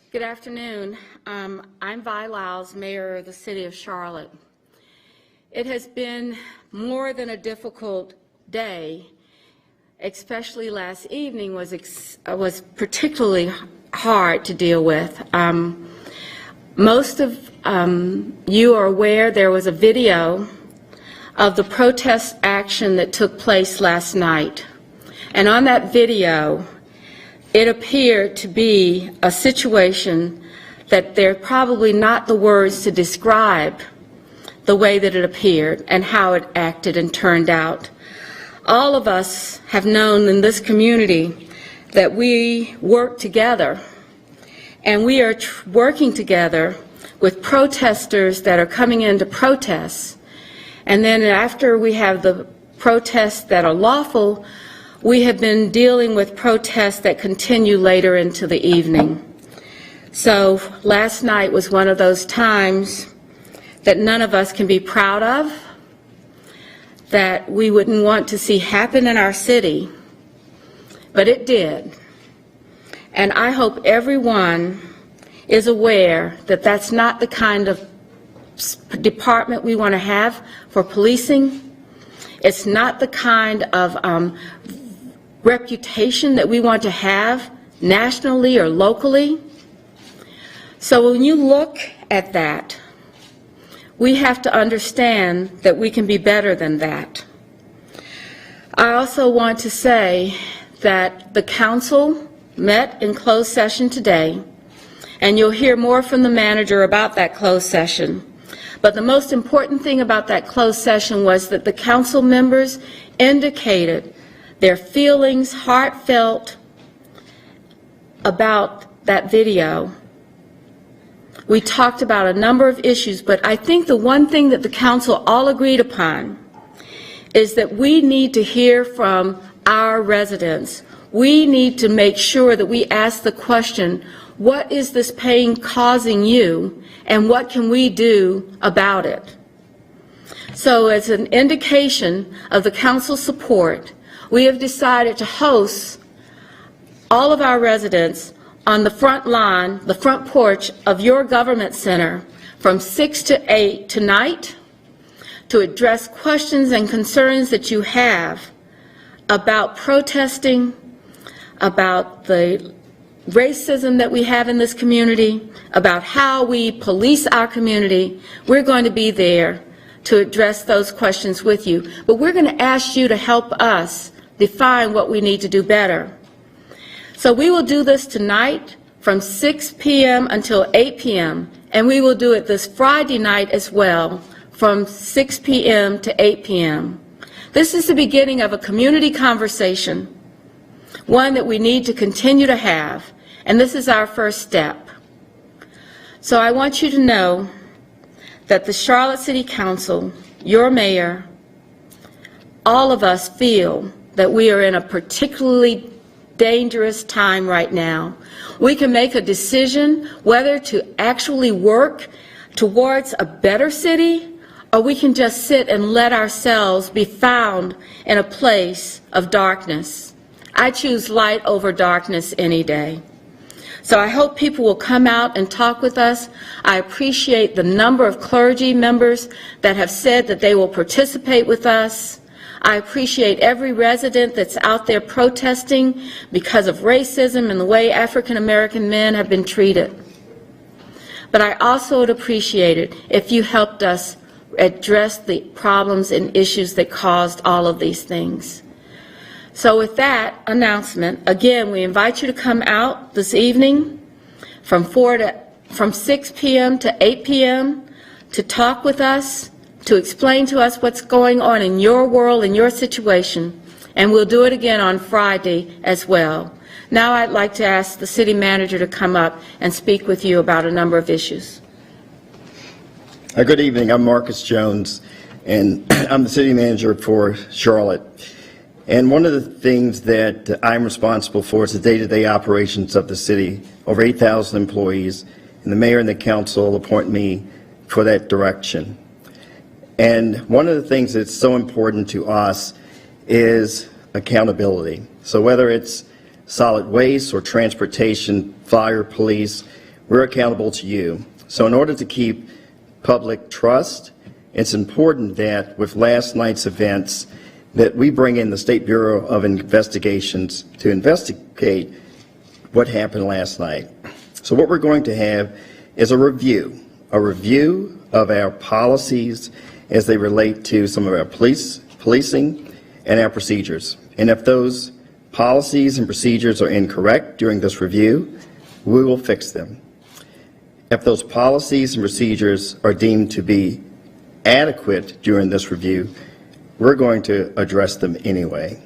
Good afternoon. I'm Lyles, Mayor of the City of Charlotte. It has been more than a difficult day, especially last evening was particularly hard to deal with. Most of you are aware there was a video of the protest action that took place last night. And on that video, it appeared to be a situation that they're probably not the words to describe the way that it appeared and how it acted and turned out. All of us have known in this community that we work together, and we are working together with protesters that are coming in to protest. And then after we have the protests that are lawful, we have been dealing with protests that continue later into the evening. So last night was one of those times that none of us can be proud of, that we wouldn't want to see happen in our city, but it did. And I hope everyone is aware that that's not the kind of department we want to have for policing. It's not the kind of reputation that we want to have nationally or locally. So when you look at that, we have to understand that we can be better than that. I also want to say that the council met in closed session today, and you'll hear more from the manager about that closed session. But the most important thing about that closed session was that the council members indicated their feelings, heartfelt, about that video. We talked about a number of issues, but I think the one thing that the council all agreed upon is that we need to hear from our residents. We need to make sure that we ask the question, what is this pain causing you, and what can we do about it? So as an indication of the council's support, we have decided to host all of our residents on the front lawn, the front porch of your government center from 6 to 8 tonight to address questions and concerns that you have about protesting, about the racism that we have in this community, about how we police our community. We're going to be there to address those questions with you. But we're going to ask you to help us define what we need to do better. So we will do this tonight from 6 p.m. until 8 p.m. and we will do it this Friday night as well from 6 p.m. to 8 p.m. This is the beginning of a community conversation, one that we need to continue to have, and this is our first step. So I want you to know that the Charlotte City Council, your mayor, all of us feel that we are in a particularly dangerous time right now. We can make a decision whether to actually work towards a better city, or we can just sit and let ourselves be found in a place of darkness. I choose light over darkness any day. So I hope people will come out and talk with us. I appreciate the number of clergy members that have said that they will participate with us. I appreciate every resident that's out there protesting because of racism and the way African American men have been treated. But I also would appreciate it if you helped us address the problems and issues that caused all of these things. So with that announcement, again, we invite you to come out this evening from 6 p.m. to 8 p.m. to talk with us, to explain to us what's going on in your world, in your situation, and we'll do it again on Friday as well. Now I'd like to ask the city manager to come up and speak with you about a number of issues. Good evening. I'm Marcus Jones, and I'm the city manager for Charlotte. And one of the things that I'm responsible for is the day-to-day operations of the city. Over 8,000 employees, and the mayor and the council appoint me for that direction. And one of the things that's so important to us is accountability. So whether it's solid waste or transportation, fire, police, we're accountable to you. So in order to keep public trust, it's important that with last night's events, that we bring in the State Bureau of Investigations to investigate what happened last night. So what we're going to have is a review of our policies as they relate to some of our policing and our procedures. And if those policies and procedures are incorrect during this review, we will fix them. If those policies and procedures are deemed to be adequate during this review, we're going to address them anyway.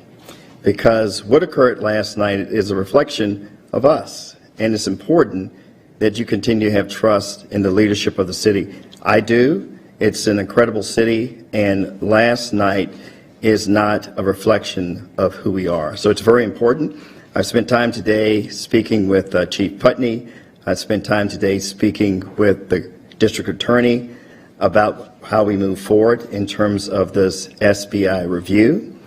Because what occurred last night is a reflection of us, and it's important that you continue to have trust in the leadership of the city. I do. It's an incredible city, and last night is not a reflection of who we are. So it's very important. I've spent time today speaking with Chief Putney. I spent time today speaking with the district attorney about how we move forward in terms of this SBI review.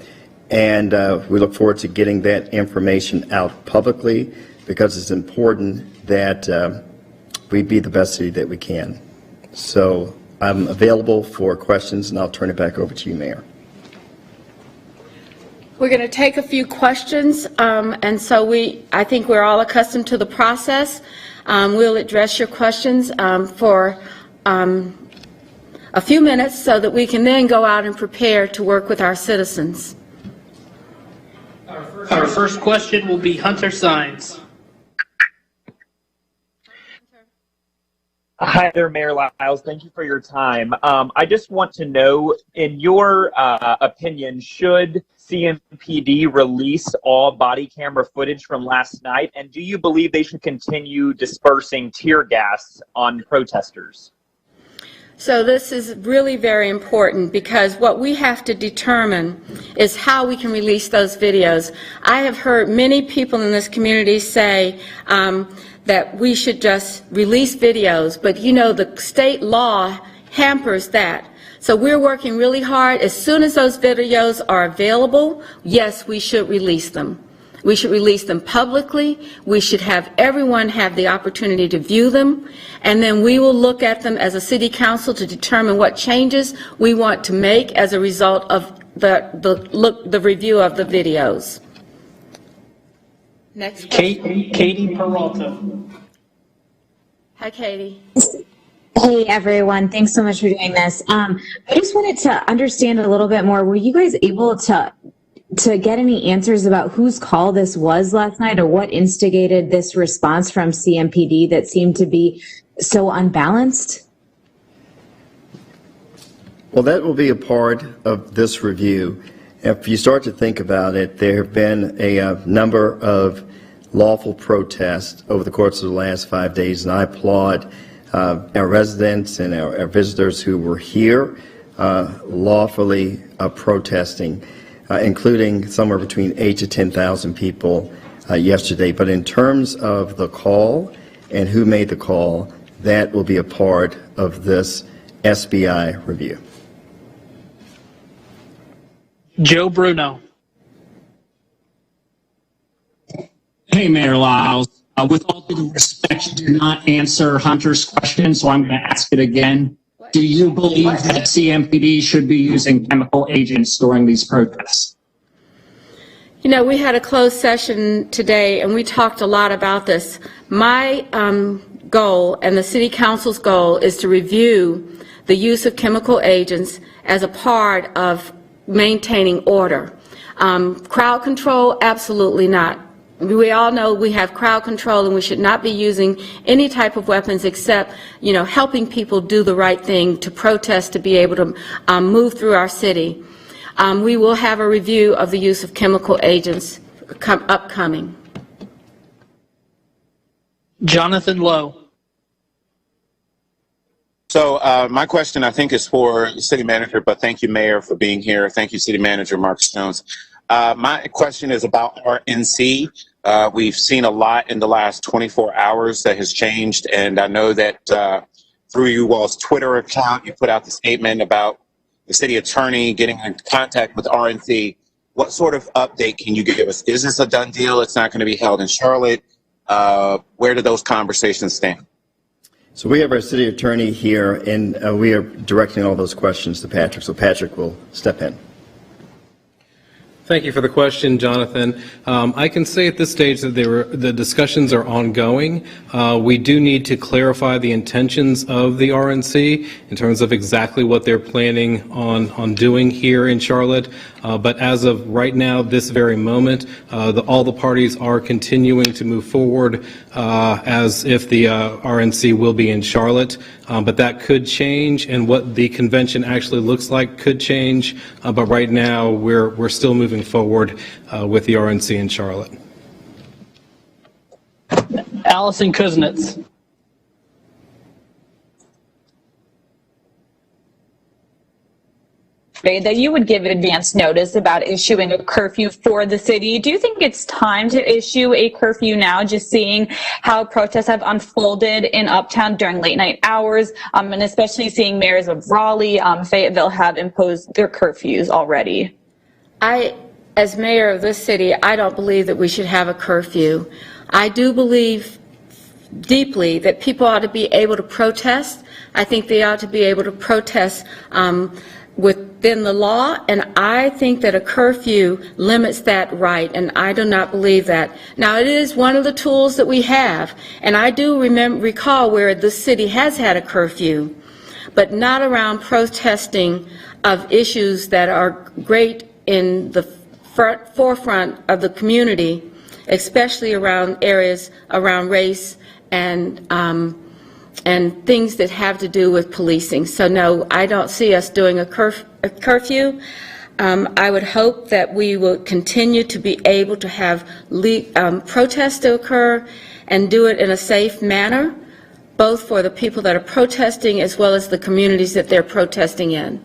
And we look forward to getting that information out publicly, because it's important that we be the best city that we can. So I'm available for questions, and I'll turn it back over to you, Mayor. We're going to take a few questions, and so I think we're all accustomed to the process. We'll address your questions for a few minutes so that we can then go out and prepare to work with our citizens. Our first question will be Hunter Sines. Hi there, Mayor Lyles. Thank you for your time. I just want to know, in your opinion, should CMPD release all body camera footage from last night? And do you believe they should continue dispersing tear gas on protesters? So this is really very important, because what we have to determine is how we can release those videos. I have heard many people in this community say that we should just release videos, but you know the state law hampers that. So we're working really hard. As soon as those videos are available, yes, we should release them. We should release them publicly. We should have everyone have the opportunity to view them, and then we will look at them as a city council to determine what changes we want to make as a result of the review of the videos. Next question. Katie Peralta. Hi, Katie. Hey everyone, thanks so much for doing this. I just wanted to understand a little bit more. Were you guys able to get any answers about whose call this was last night, or what instigated this response from CMPD that seemed to be so unbalanced? Well, that will be a part of this review. If you start to think about it, there have been a number of lawful protests over the course of the last 5 days, and I applaud our residents and our visitors who were here lawfully protesting, including somewhere between 8,000 to 10,000 people yesterday. But in terms of the call and who made the call, that will be a part of this SBI review. Joe Bruno. Hey, Mayor Lyles. With all due respect, you did not answer Hunter's question, so I'm going to ask it again. Do you believe that CMPD should be using chemical agents during these protests? You know, we had a closed session today, and we talked a lot about this. My goal and the City Council's goal is to review the use of chemical agents as a part of maintaining order. Crowd control, absolutely not. We all know we have crowd control, and we should not be using any type of weapons except, you know, helping people do the right thing to protest, to be able to move through our city. We will have a review of the use of chemical agents upcoming. Jonathan Lowe. So my question, I think, is for the city manager, but thank you, Mayor, for being here. Thank you, City Manager Marcus Jones. My question is about RNC. We've seen a lot in the last 24 hours that has changed, and I know that through you all's Twitter account, you put out the statement about the city attorney getting in contact with RNC. What sort of update can you give us? Is this a done deal? It's not going to be held in Charlotte. Where do those conversations stand? So we have our city attorney here, and we are directing all those questions to Patrick. So Patrick will step in. Thank you for the question, Jonathan. I can say at this stage that the discussions are ongoing. We do need to clarify the intentions of the RNC in terms of exactly what they're planning on doing here in Charlotte. But as of right now, this very moment, all the parties are continuing to move forward as if the RNC will be in Charlotte. But that could change, and what the convention actually looks like could change. But right now, we're still moving forward with the RNC in Charlotte. Allison Kuznets. That you would give advance notice about issuing a curfew for the city. Do you think it's time to issue a curfew now, just seeing how protests have unfolded in Uptown during late night hours, and especially seeing mayors of Raleigh, Fayetteville have imposed their curfews already? As mayor of this city, I don't believe that we should have a curfew. I do believe deeply that people ought to be able to protest. I think they ought to be able to protest within the law, and I think that a curfew limits that right, and I do not believe that. Now, it is one of the tools that we have, and I do recall where the city has had a curfew, but not around protesting of issues that are great in the forefront of the community, especially around areas around race and things that have to do with policing. So no, I don't see us doing a curfew. I would hope that we will continue to be able to have protests to occur and do it in a safe manner, both for the people that are protesting as well as the communities that they're protesting in.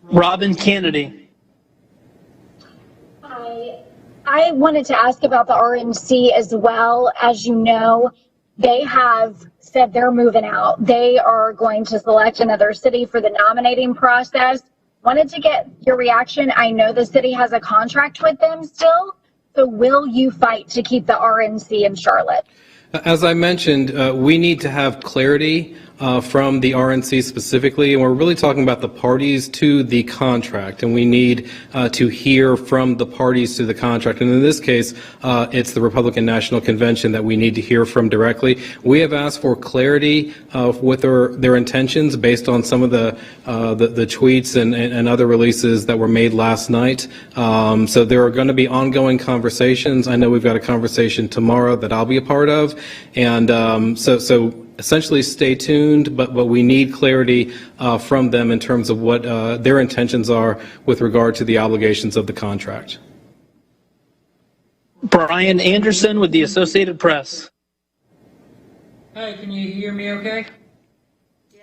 Robin Kennedy. I wanted to ask about the RNC as well. As you know, they have said they're moving out. They are going to select another city for the nominating process. Wanted to get your reaction. I know the city has a contract with them still. So will you fight to keep the RNC in Charlotte? As I mentioned, we need to have clarity from the RNC specifically, and we're really talking about the parties to the contract, and we need to hear from the parties to the contract. And in this case, it's the Republican National Convention that we need to hear from directly. We have asked for clarity with their intentions based on some of the tweets and other releases that were made last night. So there are going to be ongoing conversations. I know we've got a conversation tomorrow that I'll be a part of, and so essentially stay tuned, but we need clarity from them in terms of what their intentions are with regard to the obligations of the contract. Brian Anderson with the Associated Press. Hi, can you hear me okay? Yes.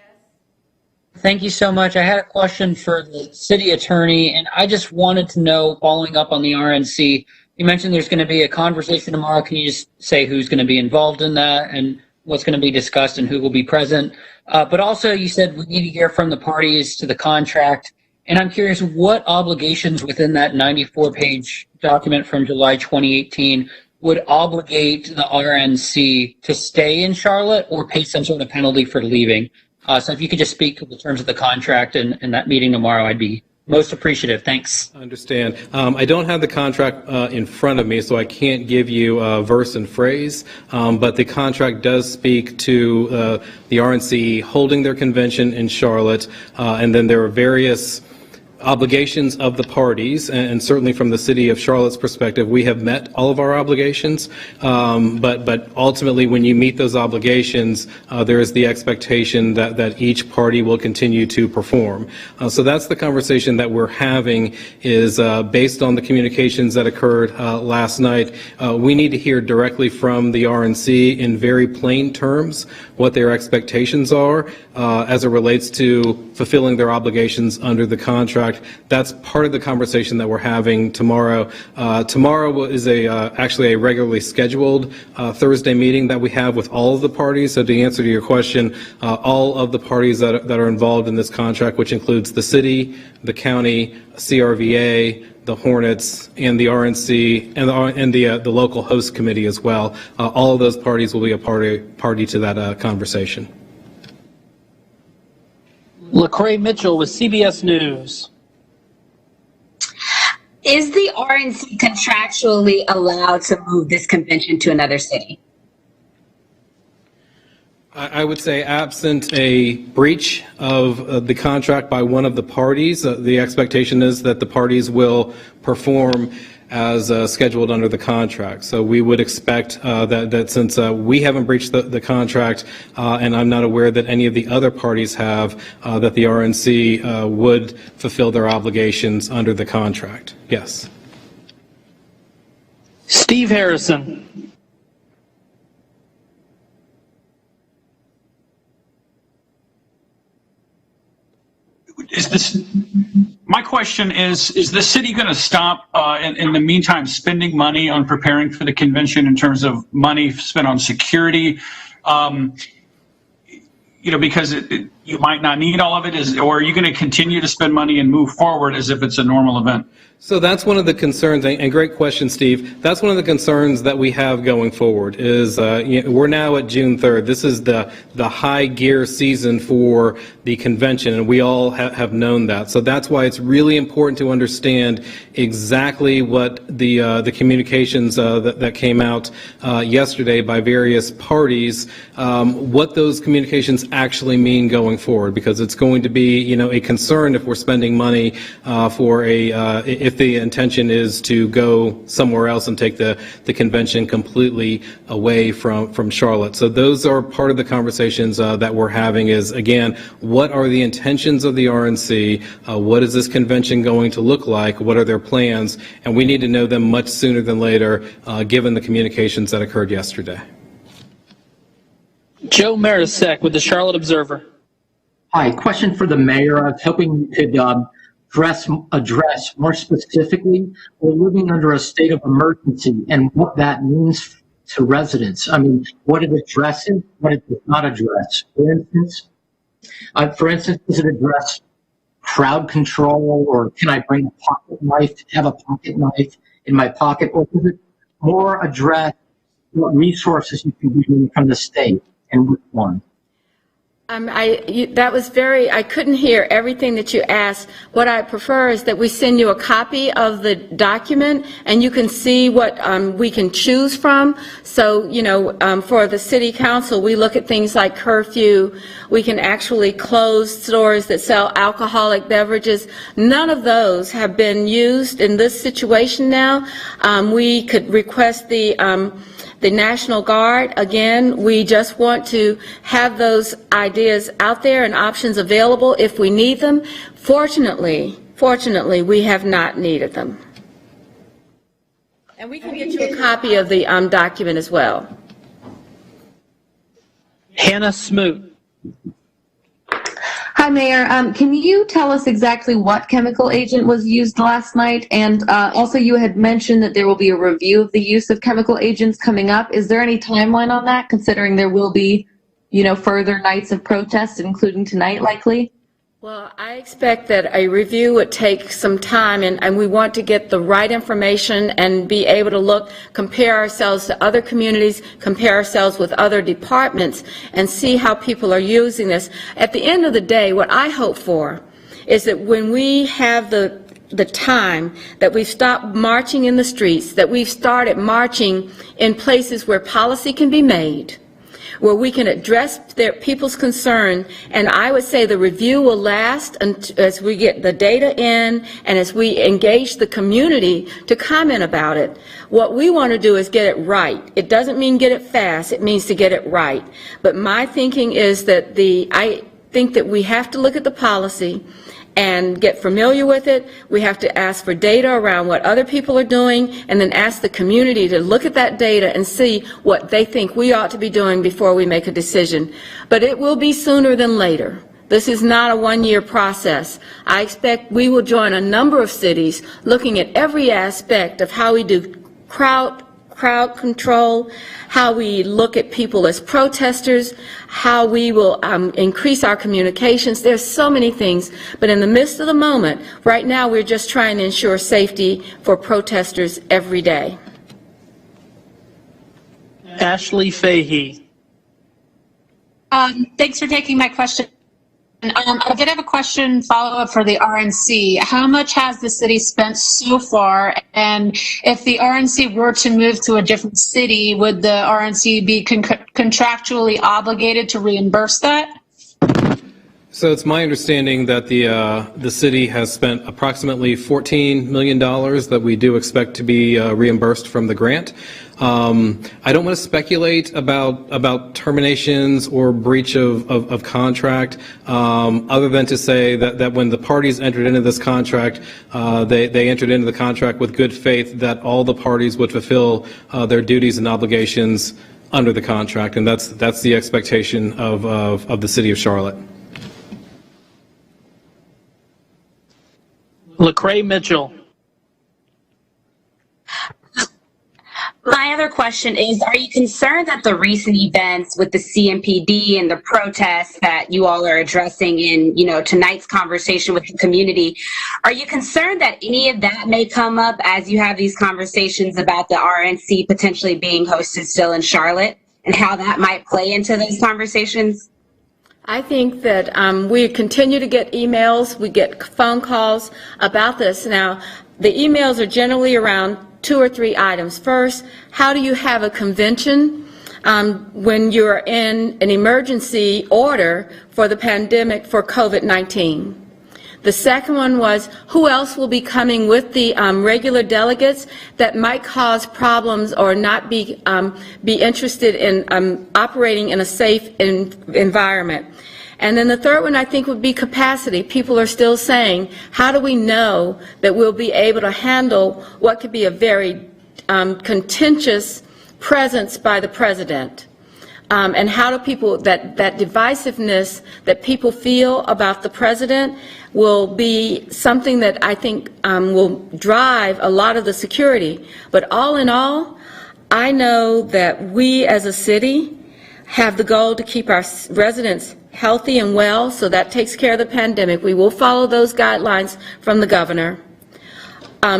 Thank you so much. I had a question for the city attorney, and I just wanted to know, following up on the RNC, you mentioned there's going to be a conversation tomorrow. Can you just say who's going to be involved in that and what's going to be discussed and who will be present? But also you said we need to hear from the parties to the contract. And I'm curious what obligations within that 94-page document from July 2018 would obligate the RNC to stay in Charlotte or pay some sort of penalty for leaving. So if you could just speak to the terms of the contract and that meeting tomorrow, I'd be most appreciative. Thanks. I understand. I don't have the contract in front of me, so I can't give you verse and phrase, but the contract does speak to the RNC holding their convention in Charlotte, and then there are various obligations of the parties, and certainly from the city of Charlotte's perspective, we have met all of our obligations, but ultimately when you meet those obligations, there is the expectation that each party will continue to perform. So that's the conversation that we're having, is based on the communications that occurred last night. We need to hear directly from the RNC in very plain terms what their expectations are as it relates to fulfilling their obligations under the contract. That's part of the conversation that we're having tomorrow. Tomorrow is actually a regularly scheduled Thursday meeting that we have with all of the parties. So to answer to your question, all of the parties that are involved in this contract, which includes the city, the county, CRVA, the Hornets, and the RNC, and the local host committee as well. All of those parties will be a party to that conversation. LaCrae Mitchell with CBS News. Is the RNC contractually allowed to move this convention to another city? I would say absent a breach of the contract by one of the parties, the expectation is that the parties will perform as scheduled under the contract. So we would expect that since we haven't breached the contract, and I'm not aware that any of the other parties have, that the RNC would fulfill their obligations under the contract. Yes. Steve Harrison. My question is the city going to stop in the meantime spending money on preparing for the convention in terms of money spent on security? Because you might not need all of it, or are you going to continue to spend money and move forward as if it's a normal event? So that's one of the concerns, and great question, Steve. That's one of the concerns that we have going forward is we're now at June 3rd. This is the high gear season for the convention, and we all have known that. So that's why it's really important to understand exactly what the communications that came out yesterday by various parties, what those communications actually mean going forward, because it's going to be a concern if we're spending money for if the intention is to go somewhere else and take the convention completely away from Charlotte. So those are part of the conversations that we're having is, again, what are the intentions of the RNC? What is this convention going to look like? What are their plans? And we need to know them much sooner than later, given the communications that occurred yesterday. Joe Marisek with the Charlotte Observer. Hi, question for the mayor. I was hoping you could address more specifically, we're living under a state of emergency and what that means to residents. I mean, what it addresses, what it does not address. For instance, does it address crowd control, or can I bring a pocket knife, have a pocket knife in my pocket, or does it more address what resources you can get from the state and which one? I couldn't hear everything that you asked. What I prefer is that we send you a copy of the document and you can see what we can choose from. So, for the city council, we look at things like curfew. We can actually close stores that sell alcoholic beverages. None of those have been used in this situation now. We could request the National Guard. Again, we just want to have those ideas out there and options available if we need them. Fortunately, we have not needed them. And we can get you a copy of the document as well. Hannah Smoot. Hi, Mayor. Can you tell us exactly what chemical agent was used last night? And also, you had mentioned that there will be a review of the use of chemical agents coming up. Is there any timeline on that, considering there will be, further nights of protest, including tonight, likely? Well, I expect that a review would take some time, and we want to get the right information and be able to compare ourselves to other communities, compare ourselves with other departments, and see how people are using this. At the end of the day, what I hope for is that when we have the time, that we've stopped marching in the streets, that we've started marching in places where policy can be made, where we can address people's concern, and I would say the review will last as we get the data in and as we engage the community to comment about it. What we want to do is get it right. It doesn't mean get it fast, it means to get it right. But my thinking is that I think that we have to look at the policy and get familiar with it. We have to ask for data around what other people are doing, and then ask the community to look at that data and see what they think we ought to be doing before we make a decision. But it will be sooner than later. This is not a one-year process. I expect we will join a number of cities looking at every aspect of how we do crowd control, how we look at people as protesters, how we will increase our communications. There's so many things, but in the midst of the moment, right now we're just trying to ensure safety for protesters every day. Ashley Fahey. Thanks for taking my question. I did have a question follow-up for the RNC. How much has the city spent so far? And if the RNC were to move to a different city, would the RNC be contractually obligated to reimburse that? So it's my understanding that the city has spent approximately $14 million that we do expect to be reimbursed from the grant. I don't want to speculate about terminations or breach of contract, other than to say that when the parties entered into this contract, they entered into the contract with good faith that all the parties would fulfill their duties and obligations under the contract, and that's the expectation of the city of Charlotte. Lecrae Mitchell. My other question is, are you concerned that the recent events with the CMPD and the protests that you all are addressing in, tonight's conversation with the community, are you concerned that any of that may come up as you have these conversations about the RNC potentially being hosted still in Charlotte and how that might play into those conversations? I think that we continue to get emails, we get phone calls about this. Now, the emails are generally around 2 or 3 items. First, how do you have a convention when you're in an emergency order for the pandemic for COVID-19? The second one was, who else will be coming with the regular delegates that might cause problems or not be interested in operating in a safe environment? And then the third one, I think, would be capacity. People are still saying, how do we know that we'll be able to handle what could be a very contentious presence by the president? And how do people, that divisiveness that people feel about the president will be something that I think will drive a lot of the security. But all in all, I know that we as a city have the goal to keep our residents healthy and well, so that takes care of the pandemic. We will follow those guidelines from the governor.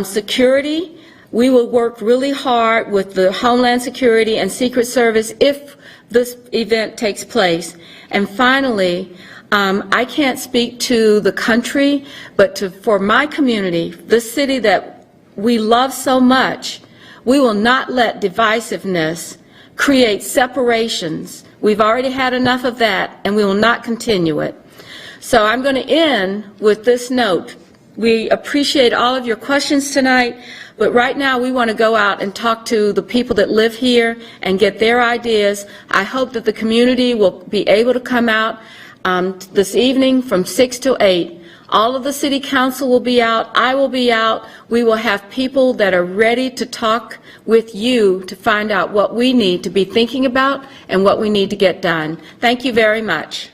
Security, we will work really hard with the Homeland Security and Secret Service if this event takes place. And finally, I can't speak to the country, but for my community, this city that we love so much, we will not let divisiveness create separations. We've already had enough of that, and we will not continue it. So I'm going to end with this note. We appreciate all of your questions tonight, but right now we want to go out and talk to the people that live here and get their ideas. I hope that the community will be able to come out this evening from 6 to 8. All of the city council will be out. I will be out. We will have people that are ready to talk with you to find out what we need to be thinking about and what we need to get done. Thank you very much.